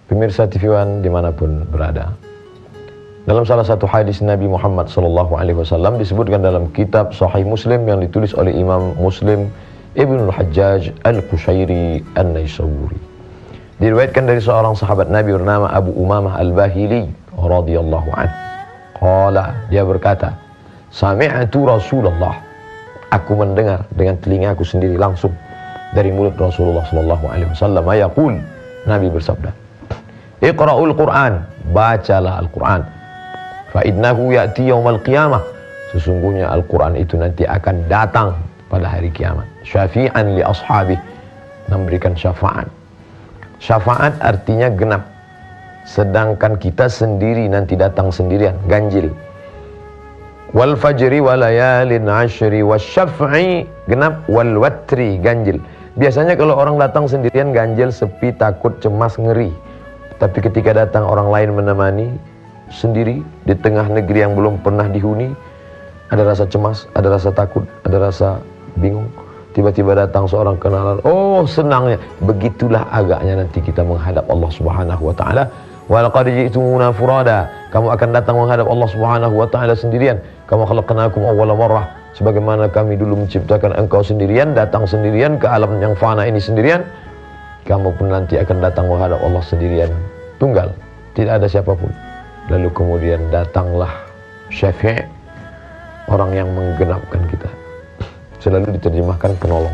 Pemirsa TV One dimanapun berada, dalam salah satu hadis Nabi Muhammad SAW disebutkan dalam kitab Sahih Muslim yang ditulis oleh Imam Muslim Ibnul Hajjaj Al-Qushairi An-Naisaburi. Diriwayatkan dari seorang sahabat Nabi bernama Abu Umamah Al-Bahili radhiyallahu anhu. Qala, dia berkata, sami'tu Rasulullah, aku mendengar dengan telingaku sendiri langsung dari mulut Rasulullah SAW yaqul, Nabi bersabda, Iqra'ul Qur'an, bacalah Al-Quran, fa innahu ya'ti yaumal qiyamah, sesungguhnya Al-Quran itu nanti akan datang pada hari kiamat, syafi'an li ashabih, memberikan syafaat. Syafaat artinya genap, sedangkan kita sendiri nanti datang sendirian, ganjil. Wal fajri wa layalin ashri wasyaf'i, genap, wal watri, ganjil. Biasanya kalau orang datang sendirian ganjil, sepi, takut, cemas, ngeri. Tapi ketika datang orang lain menemani sendiri di tengah negeri yang belum pernah dihuni, ada rasa cemas, ada rasa takut, ada rasa bingung. Tiba-tiba datang seorang kenalan, oh senangnya. Begitulah agaknya nanti kita menghadap Allah Subhanahu wa taala. Wa laqad ji'tumuna furada, kamu akan datang menghadap Allah Subhanahu wa taala sendirian. Kama khalaqnakum awwala marrah, sebagaimana kami dulu menciptakan engkau sendirian, datang sendirian ke alam yang fana ini sendirian. Kamu pun nanti akan datang menghadap Allah sendirian, tunggal, tidak ada siapapun. Lalu kemudian datanglah syafi', orang yang menggenapkan kita. Selalu diterjemahkan penolong.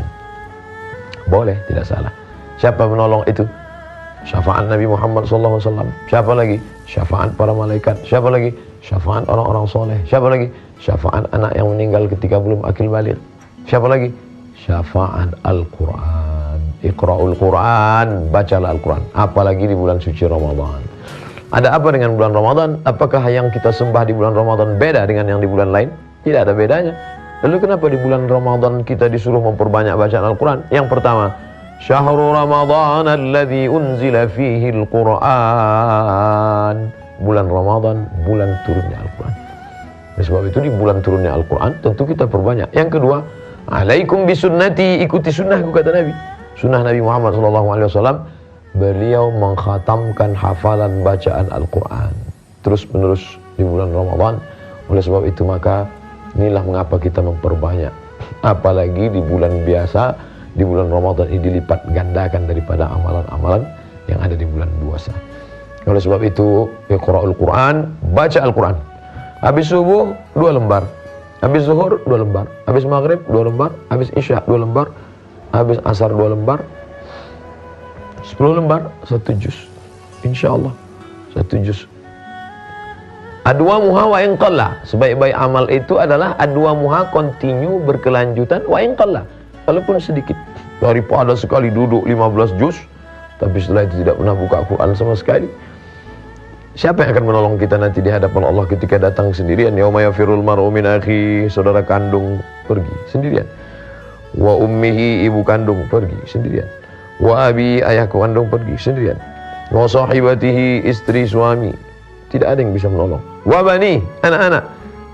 Boleh, tidak salah. Siapa menolong itu? Syafaat Nabi Muhammad SAW. Siapa lagi? Syafaat para malaikat. Siapa lagi? Syafaat orang-orang soleh. Siapa lagi? Syafaat anak yang meninggal ketika belum akil balik. Siapa lagi? Syafaat Al-Quran. Iqra'ul Quran, bacalah Al-Quran. Apalagi di bulan suci Ramadan. Ada apa dengan bulan Ramadan? Apakah yang kita sembah di bulan Ramadan beda dengan yang di bulan lain? Tidak ada bedanya. Lalu kenapa di bulan Ramadan kita disuruh memperbanyak bacaan Al-Quran? Yang pertama, Syahrul Ramadan alladzi unzila fihi Al-Quran. Bulan Ramadan, bulan turunnya Al-Quran. Oleh sebab itu di bulan turunnya Al-Quran tentu kita perbanyak. Yang kedua, alaikum bisunnati, ikuti sunnahku, kata Nabi. Sunnah Nabi Muhammad SAW, beliau mengkhatamkan hafalan bacaan Al-Quran terus menerus di bulan Ramadan. Oleh sebab itu maka inilah mengapa kita memperbanyak, apalagi di bulan biasa. Di bulan Ramadan ini dilipat gandakan daripada amalan-amalan yang ada di bulan puasa. Oleh sebab itu, Iqra'ul Quran, baca Al-Quran. Habis subuh 2 lembar, habis zuhur 2 lembar, habis maghrib 2 lembar, habis isya 2 lembar, habis asar 2 lembar, 10 lembar, 1 juz. InsyaAllah 1 juz. Adwamuha wa in qalla, sebaik-baik amal itu adalah adwamuha, continue, berkelanjutan, wa in qalla, walaupun sedikit. Daripada sekali duduk 15 juz tapi setelah itu tidak pernah buka Quran sama sekali. Siapa yang akan menolong kita nanti di hadapan Allah ketika datang sendirian? Yauma yafirul mar'u min akhi, saudara kandung pergi sendirian. Wa ummihi, ibu kandung pergi sendirian. Wa abi, ayah kandung pergi sendirian. Wa sahibatihi, istri suami, tidak ada yang bisa menolong. Wa bani, anak-anak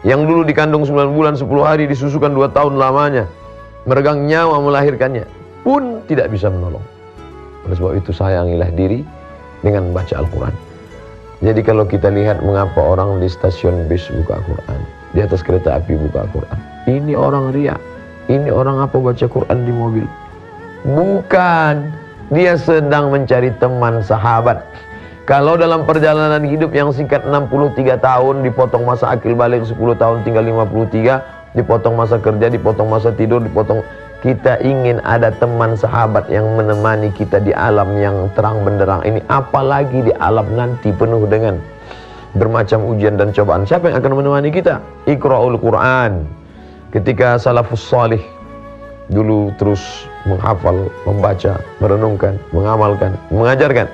yang dulu dikandung 9 bulan 10 hari, disusukan 2 tahun lamanya, meregang nyawa melahirkannya, pun tidak bisa menolong. Oleh sebab itu sayangilah diri dengan baca Al-Quran. Jadi kalau kita lihat mengapa orang di stasiun bis buka Quran, di atas kereta api buka Quran, ini orang riya, ini orang apa baca Quran di mobil. Bukan, dia sedang mencari teman sahabat. Kalau dalam perjalanan hidup yang singkat 63 tahun, dipotong masa akil balik 10 tahun tinggal 53, dipotong masa kerja, dipotong masa tidur, dipotong. Kita ingin ada teman sahabat yang menemani kita di alam yang terang benderang ini, apalagi di alam nanti penuh dengan bermacam ujian dan cobaan. Siapa yang akan menemani kita? Iqra'ul Quran. Ketika salafus salih dulu terus menghafal, membaca, merenungkan, mengamalkan, mengajarkan.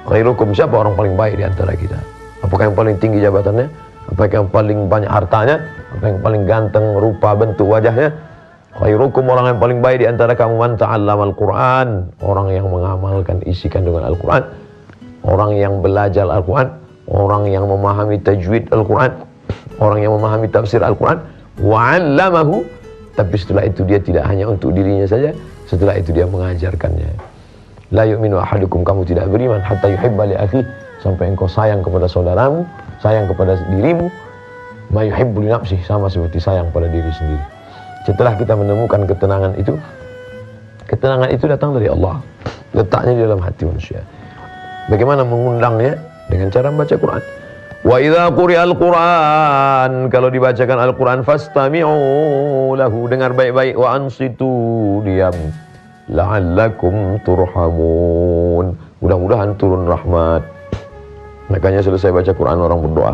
Khairukum, siapa orang paling baik di antara kita? Apakah yang paling tinggi jabatannya? Apakah yang paling banyak hartanya? Apakah yang paling ganteng rupa bentuk wajahnya? Khairukum, orang yang paling baik di antara kamu, man ta'allamal Qur'an, orang yang mengamalkan isi kandungan Al-Quran, orang yang belajar Al-Quran, orang yang memahami tajwid Al-Quran, orang yang memahami tafsir Al-Quran, wa'allamahu, tapi setelah itu dia tidak hanya untuk dirinya saja, setelah itu dia mengajarkannya. La yu'minu ahadukum, kamu tidak beriman hatta yuhibba li akhi, sampai engkau sayang kepada saudaramu, sayang kepada dirimu, ma yuhibbu li nafsi, sama seperti sayang pada diri sendiri. Setelah kita menemukan ketenangan itu datang dari Allah, letaknya di dalam hati manusia. Bagaimana mengundangnya? Dengan cara membaca Quran. Wa idza quri'al Quran, kalau dibacakan Al-Quran, fastami'u lahu, dengar baik-baik, wa ansitu, diam, la'allakum turhamun, mudah-mudahan turun rahmat. Makanya selesai baca Quran orang berdoa,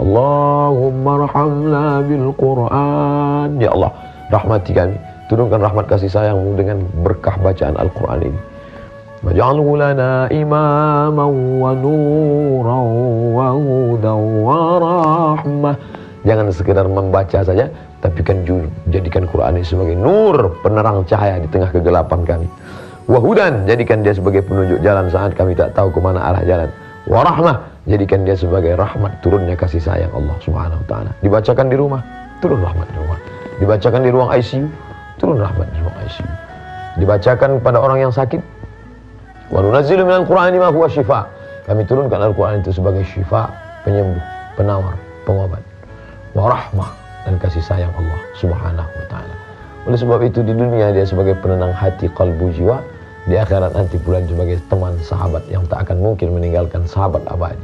Allahumma rahamna bil Quran, ya Allah rahmati kami, turunkan rahmat kasih sayangmu dengan berkah bacaan Al-Quran ini. Waj'alhu lana imaman wa nuran wa hudan wa rahmah. Jangan sekedar membaca saja, tapi kan jadikan Quran ini sebagai nur, penerang cahaya di tengah kegelapan kami. Wahudan, jadikan dia sebagai penunjuk jalan saat kami tak tahu kemana arah jalan. Warahmah, jadikan dia sebagai rahmat, turunnya kasih sayang Allah Subhanahu wa ta'ala. Dibacakan di rumah, turun rahmat di rumah. Dibacakan di ruang ICU, turun rahmat di ruang ICU. Dibacakan pada orang yang sakit, wa nunazzilu minal Qur'ani ma huwa syifa, kami turunkan Al-Quran itu sebagai syifa, penyembuh, penawar, pengobat. Wa rahmah, dan kasih sayang Allah Subhanahu wa ta'ala. Oleh sebab itu di dunia dia sebagai penenang hati, kalbu, jiwa. Di akhirat nanti pula sebagai teman, sahabat yang tak akan mungkin meninggalkan, sahabat abadi.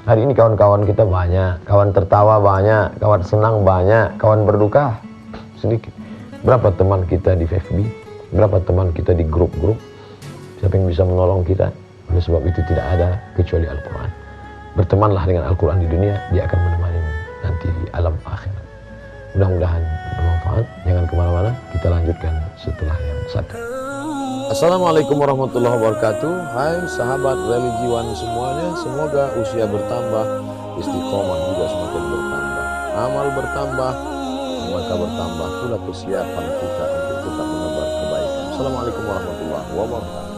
Hari ini kawan-kawan kita banyak, kawan tertawa banyak, kawan senang banyak, kawan berduka sedikit. Berapa teman kita di FB, berapa teman kita di grup-grup, siapa yang bisa menolong kita? Oleh sebab itu tidak ada kecuali Al-Quran. Bertemanlah dengan Al-Quran di dunia, dia akan menemani nanti di alam akhirat. Mudah-mudahan bermanfaat. Jangan kemana-mana, kita lanjutkan setelah yang satu. Assalamualaikum warahmatullahi wabarakatuh. Hai sahabat religiwan semuanya, semoga usia bertambah, istiqomah juga semakin bertambah, amal bertambah, maka bertambah pula persiapan kita untuk tetap menebar kebaikan. Assalamualaikum warahmatullahi wabarakatuh.